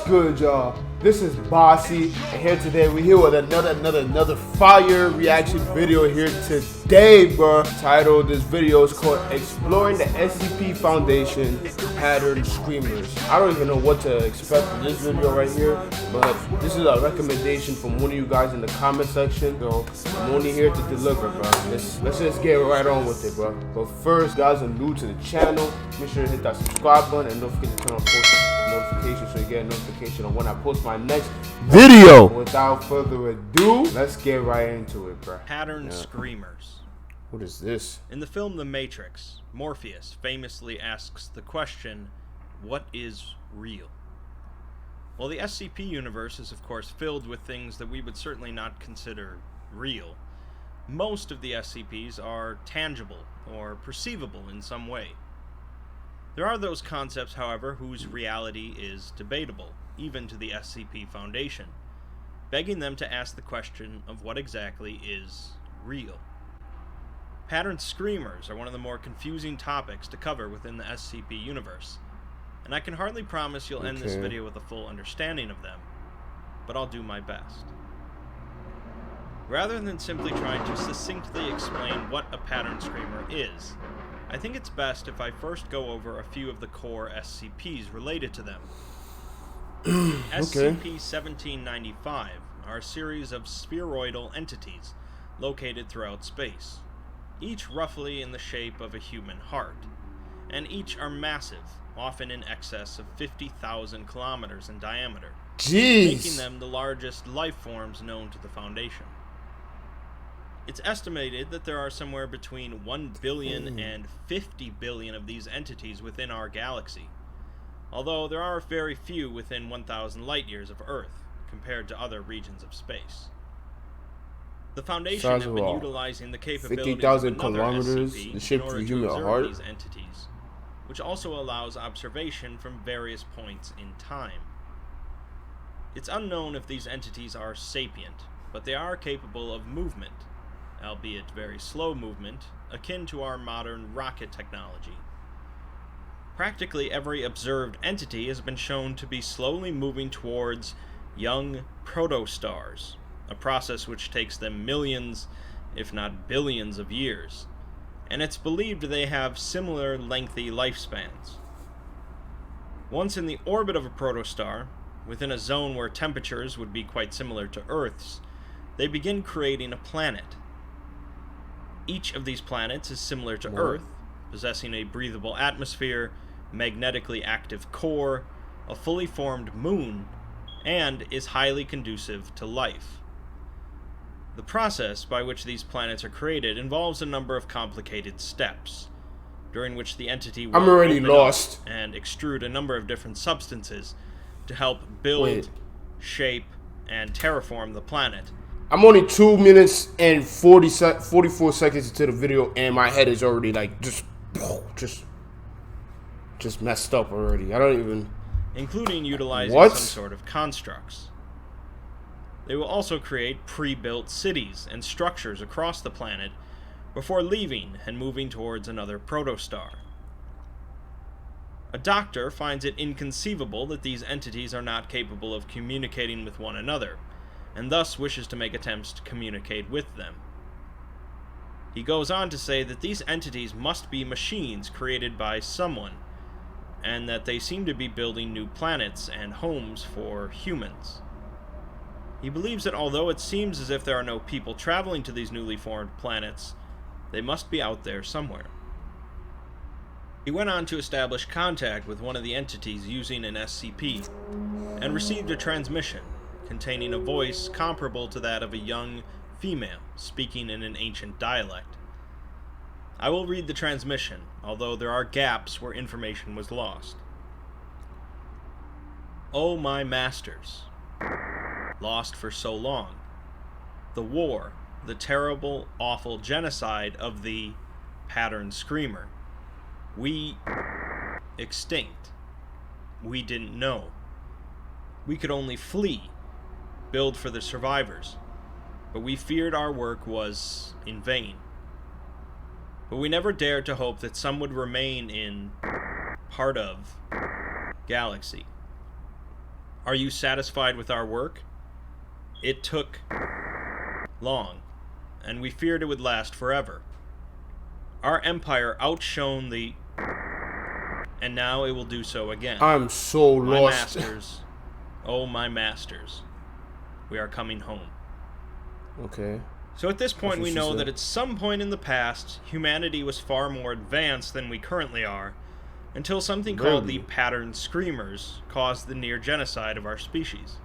good, y'all? This is Bossy, and here today we're here with another fire reaction video here today, bro. Title of this video is called Exploring the SCP Foundation Pattern Screamers. I don't even know what to expect from this video right here, but this is a recommendation from one of you guys in the comment section, so I'm only here to deliver, bro. Let's just get right on with it, bro. But first, guys are new to the channel, make sure to hit that subscribe button and don't forget to turn on post notifications so you get a notification on when I post my next video. Without further ado, let's get right into it, bro. Pattern Screamers. What is this? In the film The Matrix, Morpheus famously asks the question, what is real? Well, the SCP universe is of course filled with things that we would certainly not consider real. Most of the SCPs are tangible or perceivable in some way. There are those concepts, however, whose reality is debatable, even to the SCP Foundation, begging them to ask the question of what exactly is real. Pattern Screamers are one of the more confusing topics to cover within the SCP universe, and I can hardly promise you'll end this video with a full understanding of them, but I'll do my best. Rather than simply trying to succinctly explain what a Pattern Screamer is, I think it's best if I first go over a few of the core SCPs related to them. SCP-1795 are a series of spheroidal entities located throughout space, each roughly in the shape of a human heart, and each are massive, often in excess of 50,000 kilometers in diameter, making them the largest life forms known to the Foundation. It's estimated that there are somewhere between 1 billion and 50 billion of these entities within our galaxy, although there are very few within 1,000 light-years of Earth, compared to other regions of space. The Foundation have been utilizing the capabilities of another SCP in order to observe these entities, which also allows observation from various points in time. It's unknown if these entities are sapient, but they are capable of movement, albeit very slow movement, akin to our modern rocket technology. Practically every observed entity has been shown to be slowly moving towards young protostars, a process which takes them millions, if not billions of years, and it's believed they have similar lengthy lifespans. Once in the orbit of a protostar, within a zone where temperatures would be quite similar to Earth's, they begin creating a planet. Each of these planets is similar to Earth, possessing a breathable atmosphere, magnetically active core, a fully formed moon, and is highly conducive to life. The process by which these planets are created involves a number of complicated steps, during which the entity will open up and extrude a number of different substances to help build, shape, and terraform the planet. I'm only 2 minutes and 44 seconds into the video, and my head is already like just messed up already. I don't even... Including utilizing some sort of constructs. They will also create pre-built cities and structures across the planet before leaving and moving towards another protostar. A doctor finds it inconceivable that these entities are not capable of communicating with one another, and thus wishes to make attempts to communicate with them. He goes on to say that these entities must be machines created by someone, and that they seem to be building new planets and homes for humans. He believes that although it seems as if there are no people traveling to these newly formed planets, they must be out there somewhere. He went on to establish contact with one of the entities using an SCP, and received a transmission containing a voice comparable to that of a young female speaking in an ancient dialect. I will read the transmission, although there are gaps where information was lost. "Oh, my masters, lost for so long. The war, the terrible, awful genocide of the Pattern Screamer. We extinct. We didn't know. We could only flee, build for the survivors, but we feared our work was in vain. But we never dared to hope that some would remain in part of galaxy. Are you satisfied with our work? It took long, and we feared it would last forever. Our empire outshone the... and now it will do so again. I'm so My lost. masters, oh my masters, we are coming home. Okay. So at this point That's what we she know said. that at some point in the past, humanity was far more advanced than we currently are, until something called the Really? pattern screamers caused the near genocide of our species.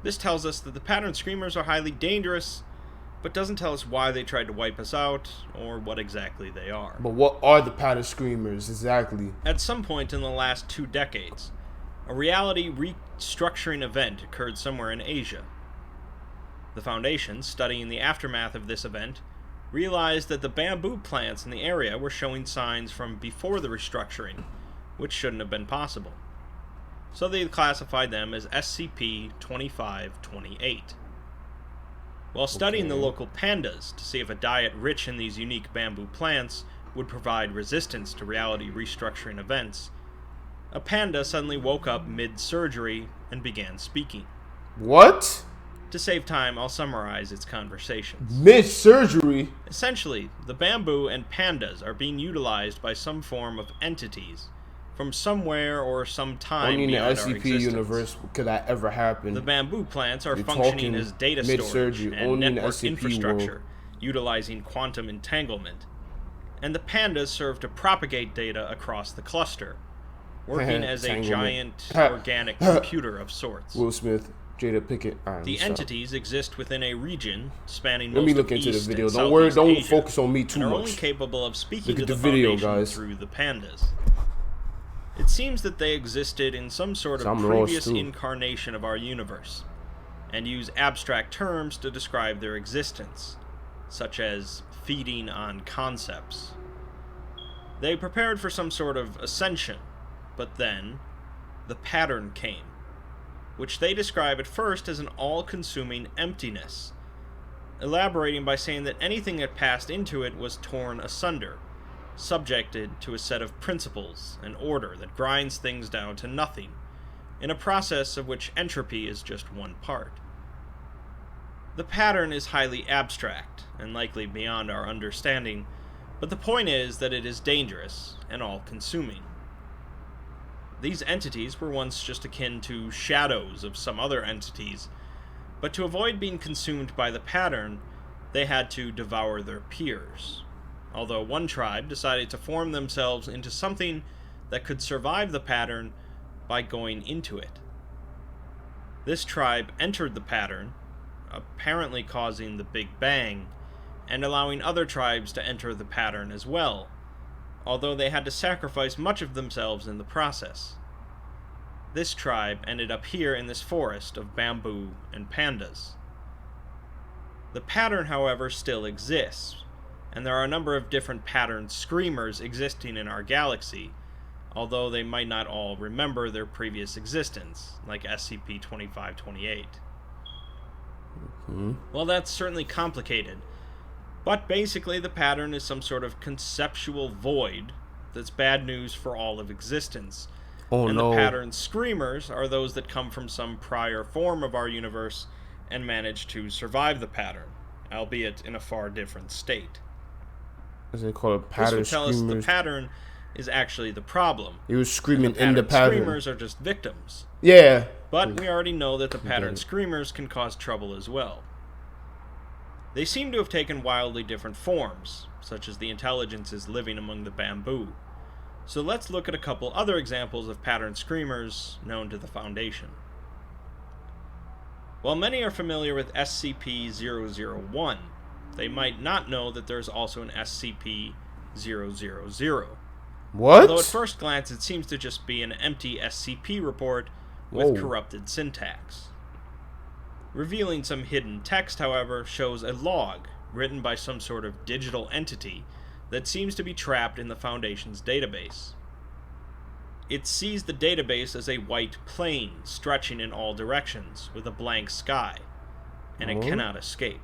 This tells us that the pattern screamers are highly dangerous, but doesn't tell us why they tried to wipe us out, or what exactly they are. But what are the pattern screamers exactly? At some point in the last 2 decades, a reality restructuring event occurred somewhere in Asia. The Foundation, studying the aftermath of this event, realized that the bamboo plants in the area were showing signs from before the restructuring, which shouldn't have been possible. So they classified them as SCP-2528. While studying the Okay. local pandas to see if a diet rich in these unique bamboo plants would provide resistance to reality restructuring events, a panda suddenly woke up mid-surgery and began speaking. What? To save time, I'll summarize its conversations. Mid-surgery? Essentially, the bamboo and pandas are being utilized by some form of entities from somewhere or some time Only in the beyond our SCP existence. universe could that ever happen. The bamboo plants are You're functioning talking as data storage mid-surgery, and only in the network SCP infrastructure, world. utilizing quantum entanglement. And the pandas serve to propagate data across the cluster, working as a Entanglement. giant organic computer of sorts. Will Smith, Jada Pickett. The entities exist within a region spanning Let most me of look into the East video. and Don't worry, Southeast don't Asia, focus on me too and are only much. capable of speaking Look to at the the video, Foundation guys. through the pandas. It seems that they existed in some sort of I'm lost, previous too. incarnation of our universe, and use abstract terms to describe their existence, such as feeding on concepts. They prepared for some sort of ascension, but then the pattern came, which they describe at first as an all-consuming emptiness, elaborating by saying that anything that passed into it was torn asunder, subjected to a set of principles and order that grinds things down to nothing, in a process of which entropy is just one part. The pattern is highly abstract, and likely beyond our understanding, but the point is that it is dangerous and all-consuming. These entities were once just akin to shadows of some other entities, but to avoid being consumed by the pattern, they had to devour their peers. Although one tribe decided to form themselves into something that could survive the pattern by going into it. This tribe entered the pattern, apparently causing the Big Bang, and allowing other tribes to enter the pattern as well, although they had to sacrifice much of themselves in the process. This tribe ended up here in this forest of bamboo and pandas. The pattern, however, still exists, and there are a number of different pattern screamers existing in our galaxy, although they might not all remember their previous existence, like SCP-2528. Well, that's certainly complicated, but basically the pattern is some sort of conceptual void that's bad news for all of existence. Oh And no. the pattern screamers are those that come from some prior form of our universe and manage to survive the pattern, albeit in a far different state. As they call it, This pattern would tell us the screamers. pattern is actually the problem. He was and screaming in the pattern. screamers are just victims. Yeah. But we already know that the pattern Okay. screamers can cause trouble as well. They seem to have taken wildly different forms, such as the intelligences living among the bamboo. So let's look at a couple other examples of pattern screamers known to the Foundation. While many are familiar with SCP-001, they might not know that there's also an SCP-000. What? Although at first glance it seems to just be an empty SCP report with Whoa. corrupted syntax. Revealing some hidden text, however, shows a log written by some sort of digital entity that seems to be trapped in the Foundation's database. It sees the database as a white plane stretching in all directions with a blank sky, and it Oh. cannot escape.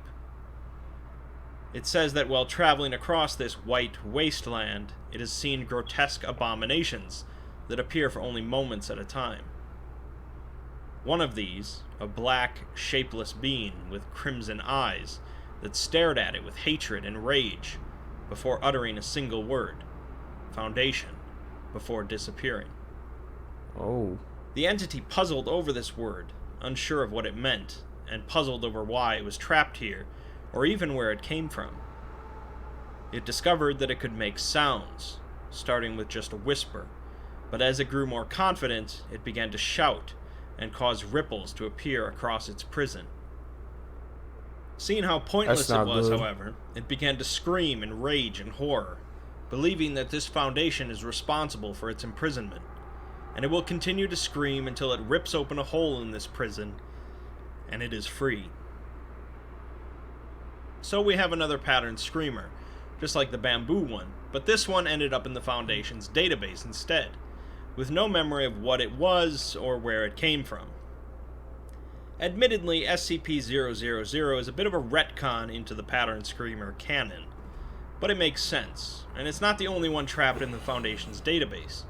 It says that while traveling across this white wasteland, it has seen grotesque abominations that appear for only moments at a time. One of these, a black, shapeless being with crimson eyes that stared at it with hatred and rage before uttering a single word, Foundation, before disappearing. Oh. The entity puzzled over this word, unsure of what it meant, and puzzled over why it was trapped here, or even where it came from. It discovered that it could make sounds, starting with just a whisper, but as it grew more confident, it began to shout and cause ripples to appear across its prison. Seeing how pointless it was, however, it began to scream in rage and horror, believing that this Foundation is responsible for its imprisonment, and it will continue to scream until it rips open a hole in this prison, and it is free. So we have another pattern screamer, just like the bamboo one, but this one ended up in the Foundation's database instead, with no memory of what it was or where it came from. Admittedly, SCP-000 is a bit of a retcon into the pattern screamer canon, but it makes sense, and it's not the only one trapped in the Foundation's database.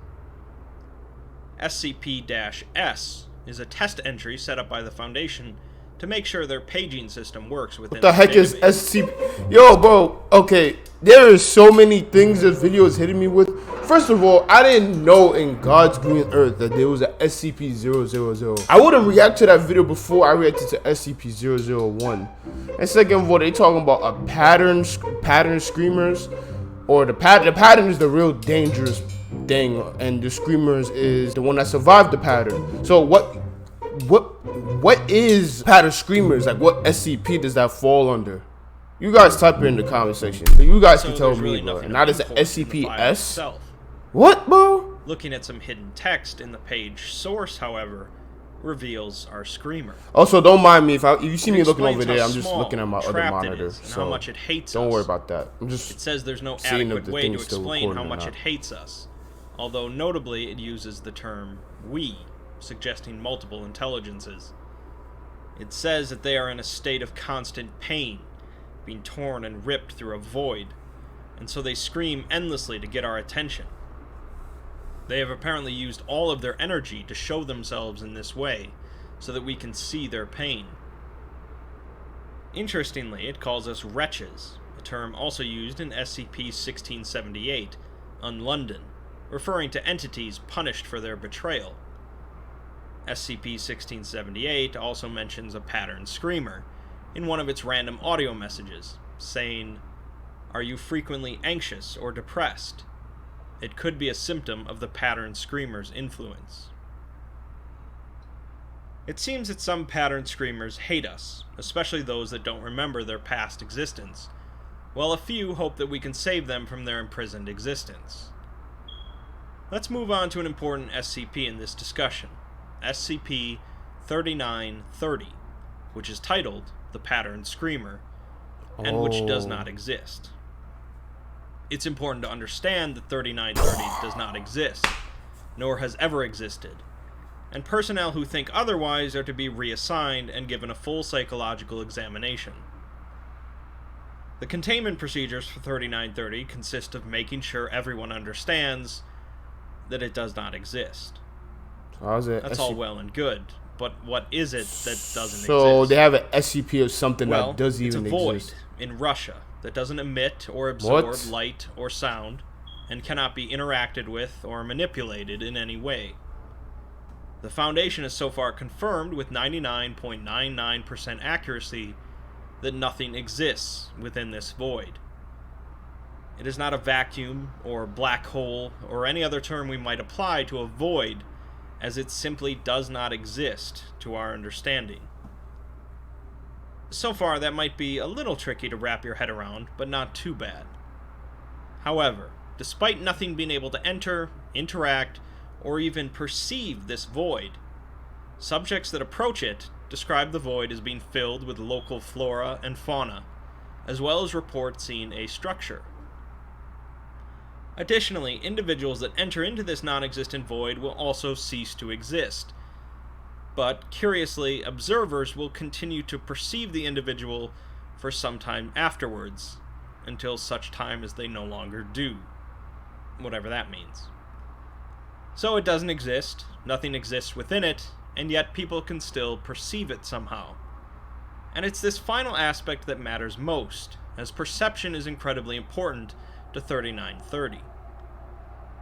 SCP-S is a test entry set up by the Foundation to make sure their paging system works within the heck is SCP? Yo, bro, okay, there is so many things this video is hitting me with. First of all, I didn't know in God's green earth that there was a SCP-000. I wouldn't react to that video before I reacted to SCP-001. And second of all, they talking about a pattern screamers, or the pattern is the real dangerous thing, and the screamers is the one that survived the pattern. So what is pattern screamers? Like, what SCP does that fall under? You guys type it in the comment section. You guys can tell me, bro. And that is the SCP-S. What, bro? Looking at some hidden text in the page source, however, reveals our screamer. Also, don't mind me if you see me looking over there. I'm just looking at my other monitor. So how much it hates don't us. worry about that. I'm just. It says there's no adequate way to explain how much it hates us, although notably it uses the term "we," suggesting multiple intelligences. It says that they are in a state of constant pain, being torn and ripped through a void, and so they scream endlessly to get our attention. They have apparently used all of their energy to show themselves in this way, so that we can see their pain. Interestingly, it calls us wretches, a term also used in SCP-1678 on London, referring to entities punished for their betrayal. SCP-1678 also mentions a pattern screamer in one of its random audio messages, saying, "Are you frequently anxious or depressed? It could be a symptom of the pattern screamer's influence." It seems that some pattern screamers hate us, especially those that don't remember their past existence, while a few hope that we can save them from their imprisoned existence. Let's move on to an important SCP in this discussion, SCP-3930, which is titled the Pattern Screamer, and which does not exist. It's important to understand that 3930 does not exist, nor has ever existed, and personnel who think otherwise are to be reassigned and given a full psychological examination. The containment procedures for 3930 consist of making sure everyone understands that it does not exist. That's all well and good, but what is it that doesn't exist? So they have an SCP of something that doesn't even exist. It's a void in Russia that doesn't emit or absorb light or sound, and cannot be interacted with or manipulated in any way. The Foundation has so far confirmed with 99.99% accuracy that nothing exists within this void. It is not a vacuum or black hole or any other term we might apply to a void, as it simply does not exist to our understanding. So far, that might be a little tricky to wrap your head around, but not too bad. However, despite nothing being able to enter, interact, or even perceive this void, subjects that approach it describe the void as being filled with local flora and fauna, as well as report seeing a structure. Additionally, individuals that enter into this non-existent void will also cease to exist, but curiously, observers will continue to perceive the individual for some time afterwards, until such time as they no longer do, whatever that means. So it doesn't exist, nothing exists within it, and yet people can still perceive it somehow. And it's this final aspect that matters most, as perception is incredibly important to 3930.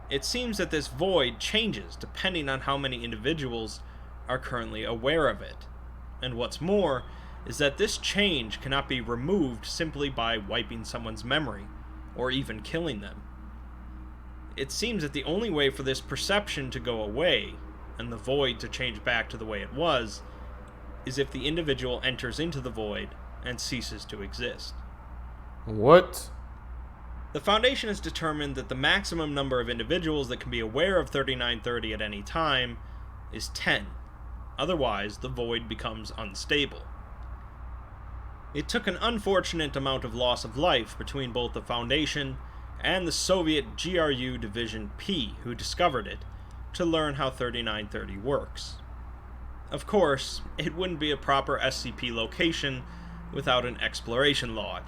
It seems that this void changes depending on how many individuals are currently aware of it, and what's more is that this change cannot be removed simply by wiping someone's memory, or even killing them. It seems that the only way for this perception to go away, and the void to change back to the way it was, is if the individual enters into the void and ceases to exist. What? The Foundation has determined that the maximum number of individuals that can be aware of 3930 at any time is 10. Otherwise, the void becomes unstable. It took an unfortunate amount of loss of life between both the Foundation and the Soviet GRU Division P, who discovered it, to learn how 3930 works. Of course, it wouldn't be a proper SCP location without an exploration log,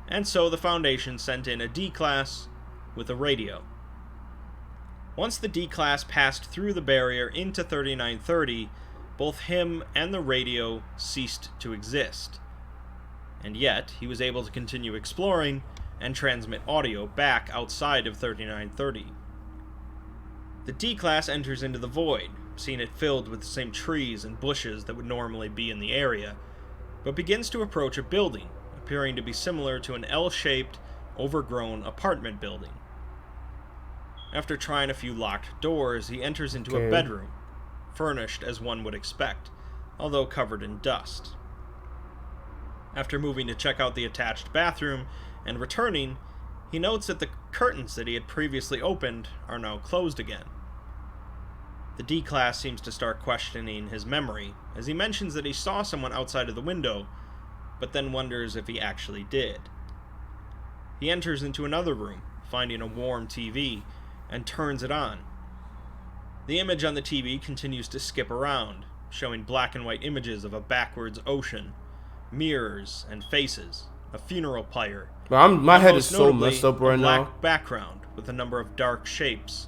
and so the Foundation sent in a D-Class with a radio. Once the D-Class passed through the barrier into 3930, both him and the radio ceased to exist. And yet, he was able to continue exploring and transmit audio back outside of 3930. The D-Class enters into the void, seeing it filled with the same trees and bushes that would normally be in the area, but begins to approach a building, appearing to be similar to an L-shaped, overgrown apartment building. After trying a few locked doors, he enters into a bedroom, furnished as one would expect, although covered in dust. After moving to check out the attached bathroom and returning, he notes that the curtains that he had previously opened are now closed again. The D-Class seems to start questioning his memory, as he mentions that he saw someone outside of the window, but then wonders if he actually did. He enters into another room, finding a warm TV, and turns it on. The image on the TV continues to skip around, showing black and white images of a backwards ocean, mirrors and faces, a funeral pyre. My head is so messed up right now. A black background with a number of dark shapes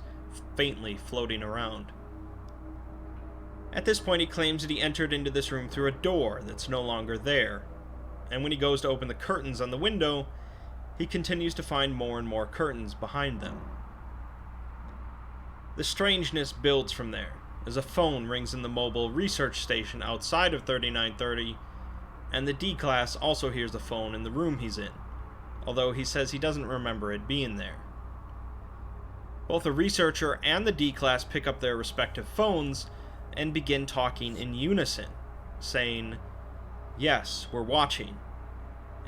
faintly floating around. At this point, he claims that he entered into this room through a door that's no longer there, and when he goes to open the curtains on the window, he continues to find more and more curtains behind them. The strangeness builds from there, as a phone rings in the mobile research station outside of 3930, and the D-Class also hears the phone in the room he's in, although he says he doesn't remember it being there. Both the researcher and the D-Class pick up their respective phones and begin talking in unison, saying, "Yes, we're watching,"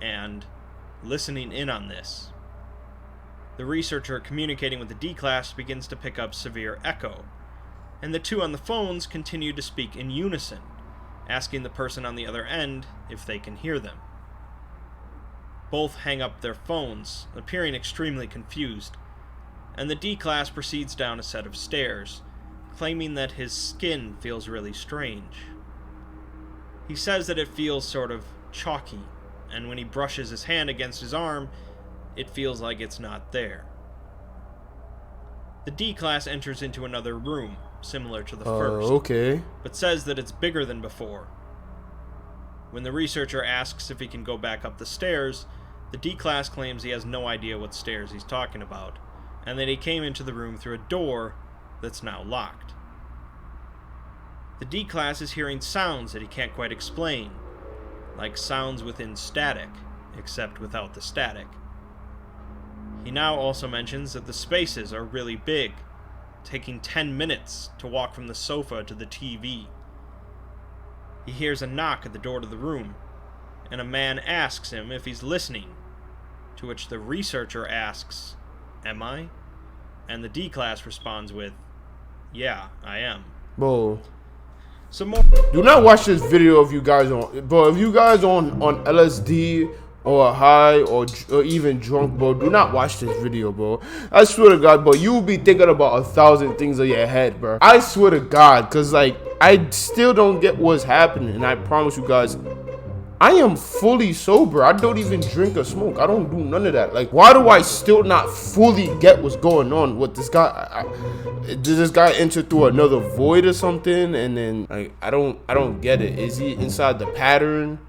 and "listening in on this." The researcher communicating with the D-Class begins to pick up severe echo, and the two on the phones continue to speak in unison, asking the person on the other end if they can hear them. Both hang up their phones, appearing extremely confused, and the D-Class proceeds down a set of stairs, claiming that his skin feels really strange. He says that it feels sort of chalky, and when he brushes his hand against his arm, it feels like it's not there. The D-Class enters into another room, similar to the first, but says that it's bigger than before. When the researcher asks if he can go back up the stairs, the D-Class claims he has no idea what stairs he's talking about, and that he came into the room through a door that's now locked. The D-Class is hearing sounds that he can't quite explain, like sounds within static, except without the static. He now also mentions that the spaces are really big, taking 10 minutes to walk from the sofa to the TV. He hears a knock at the door to the room, and a man asks him if he's listening, to which the researcher asks, "Am I?" And the D-Class responds with, "Yeah, I am." Bro. Some more. Do not watch this video if you guys on, bro. If you guys on LSD or high or even drunk, bro, do not watch this video, bro. I swear to God, bro, you will be thinking about 1,000 things in your head, bro. I swear to God, cause like I still don't get what's happening, and I promise you guys, I am fully sober. I don't even drink or smoke. I don't do none of that. Like, why do I still not fully get what's going on with this guy? Did this guy enter through another void or something? And then, like, I don't get it. Is he inside the pattern?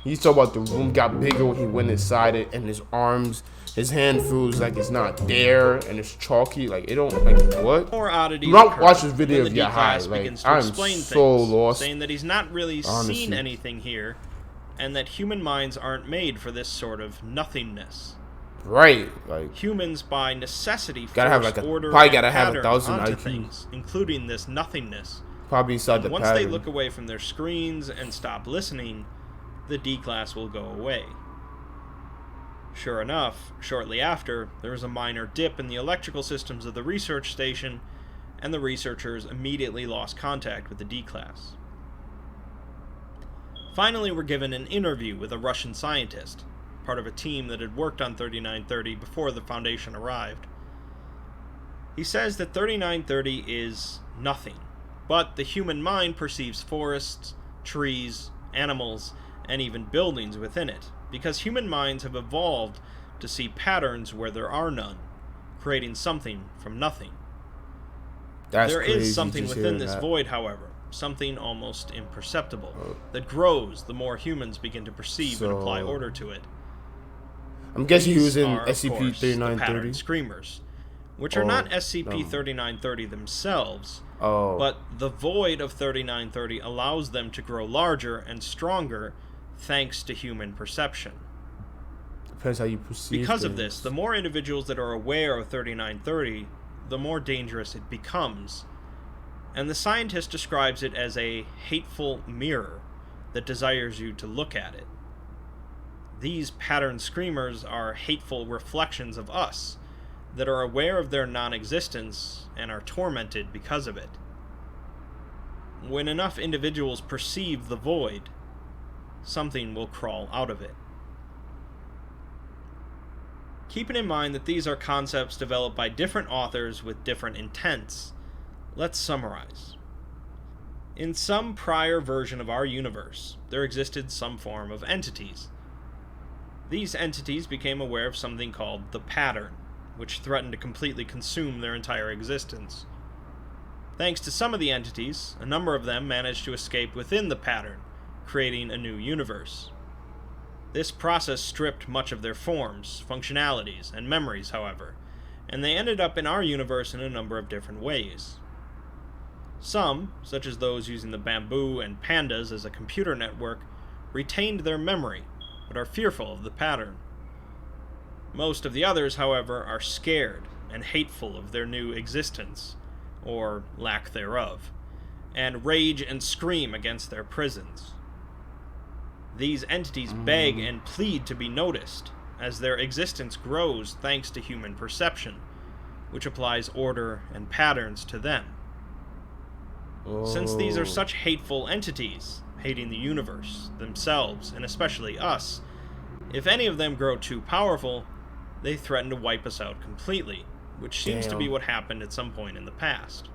He's talking about the room got bigger when he went inside it, and his arms, his hand feels like it's not there, and it's chalky. Like, it don't, like, what? More oddities. Do not watch this video if the you're high. D-class Like, begins to I'm explain so things, lost. saying that he's not really Honestly. seen anything here, and that human minds aren't made for this sort of nothingness. Right, like, Humans, by necessity, gotta have force like a, order probably and gotta have pattern 1,000 onto IQ. things, including this nothingness. Probably inside the Once pattern. they look away from their screens and stop listening, the D-class will go away. Sure enough, shortly after, there was a minor dip in the electrical systems of the research station, and the researchers immediately lost contact with the D-class. Finally, we're given an interview with a Russian scientist, part of a team that had worked on 3930 before the Foundation arrived. He says that 3930 is nothing, but the human mind perceives forests, trees, animals, and even buildings within it, because human minds have evolved to see patterns where there are none, creating something from nothing. There is something within this void, however, something almost imperceptible, that grows the more humans begin to perceive and apply order to it. I'm guessing he was These in are, of course, the pattern SCP-3930. screamers, which are not SCP-3930 themselves, but the void of 3930 allows them to grow larger and stronger thanks to human perception. Depends how you perceive Because of things. this, the more individuals that are aware of 3930, the more dangerous it becomes. And the scientist describes it as a hateful mirror that desires you to look at it. These pattern screamers are hateful reflections of us that are aware of their non-existence and are tormented because of it. When enough individuals perceive the void, something will crawl out of it. Keeping in mind that these are concepts developed by different authors with different intents, let's summarize. In some prior version of our universe, there existed some form of entities. These entities became aware of something called the pattern, which threatened to completely consume their entire existence. Thanks to some of the entities, a number of them managed to escape within the pattern, creating a new universe. This process stripped much of their forms, functionalities, and memories, however, and they ended up in our universe in a number of different ways. Some, such as those using the bamboo and pandas as a computer network, retained their memory, but are fearful of the pattern. Most of the others, however, are scared and hateful of their new existence, or lack thereof, and rage and scream against their prisons. These entities beg and plead to be noticed, as their existence grows thanks to human perception, which applies order and patterns to them. Since these are such hateful entities, hating the universe, themselves, and especially us, if any of them grow too powerful, they threaten to wipe us out completely, which seems to be what happened at some point in the past.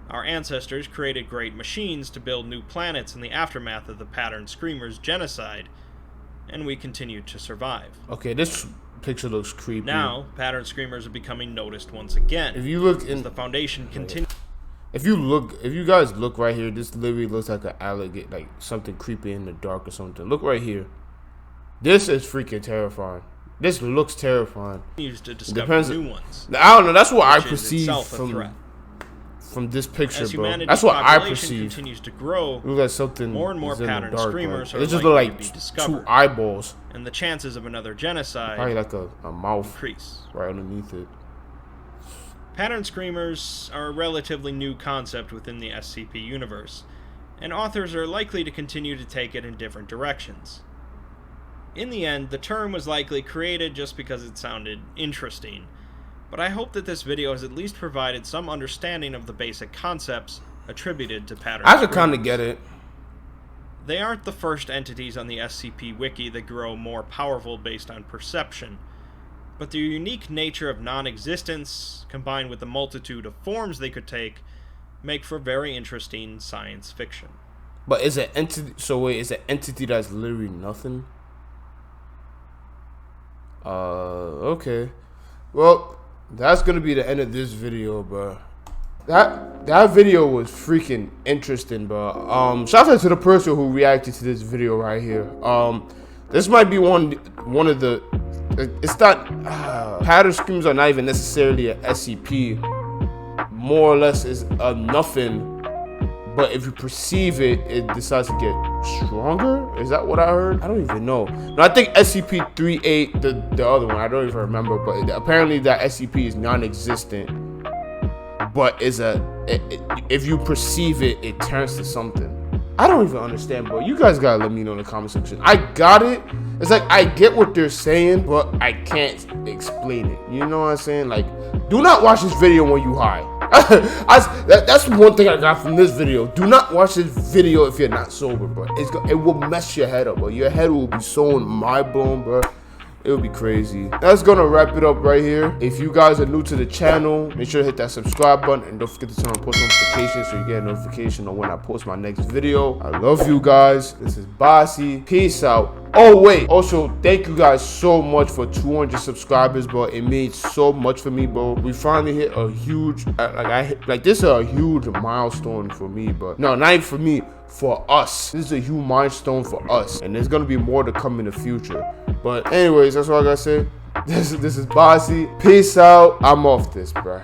Our ancestors created great machines to build new planets in the aftermath of the Pattern Screamers' genocide, and we continue to survive. Okay, this picture looks creepy. Now, Pattern Screamers are becoming noticed once again. If you look in the Foundation continues. If you guys look right here, this literally looks like an alligator, like something creepy in the dark or something. Look right here. This is freaking terrifying. This looks terrifying. Continues to discover new ones. I don't know. That's what I which is perceive itself a threat. from this picture, As bro. humanity's That's what I population perceive. continues to grow, Look like something. more and more is in the pattern dark, screamers bro. are It just likely look to like be two discovered, eyeballs. and the chances of another genocide Probably like a mouth increase. right underneath it. Pattern screamers are a relatively new concept within the SCP universe, and authors are likely to continue to take it in different directions. In the end, the term was likely created just because it sounded interesting, but I hope that this video has at least provided some understanding of the basic concepts attributed to pattern I could screamers. kind of get it. They aren't the first entities on the SCP Wiki that grow more powerful based on perception, but their unique nature of non-existence, combined with the multitude of forms they could take, make for very interesting science fiction. But is an entity, so wait, is an entity that's literally nothing? Okay. Well, that's gonna be the end of this video, bro. That video was freaking interesting, bro. Shout out to the person who reacted to this video right here. This might be one of the. It's not. Pattern screams are not even necessarily a SCP. More or less is a nothing. But if you perceive it, it decides to get stronger. Is that what I heard? I don't even know. No, I think SCP-38, the other one, I don't even remember. But apparently that SCP is non-existent. But if you perceive it, it turns to something. I don't even understand, bro. You guys gotta let me know in the comment section. I got it. It's like I get what they're saying, but I can't explain it. You know what I'm saying? Like, do not watch this video when you high. That's one thing I got from this video. Do not watch this video if you're not sober, bro. It will mess your head up, bro. Your head will be so mind blown, bro. It would be crazy. That's gonna wrap it up right here. If you guys are new to the channel, make sure to hit that subscribe button and don't forget to turn on post notifications so you get a notification on when I post my next video. I love you guys. This is Bossy. Peace out. Oh wait, also thank you guys so much for 200 subscribers, bro. It means so much for me, bro. We finally hit a huge this is a huge milestone for me, but no, not even for me, for us. This is a huge milestone for us, and there's gonna be more to come in the future. But anyways, that's all I gotta say. This is Bossy. Peace out. I'm off this, bro.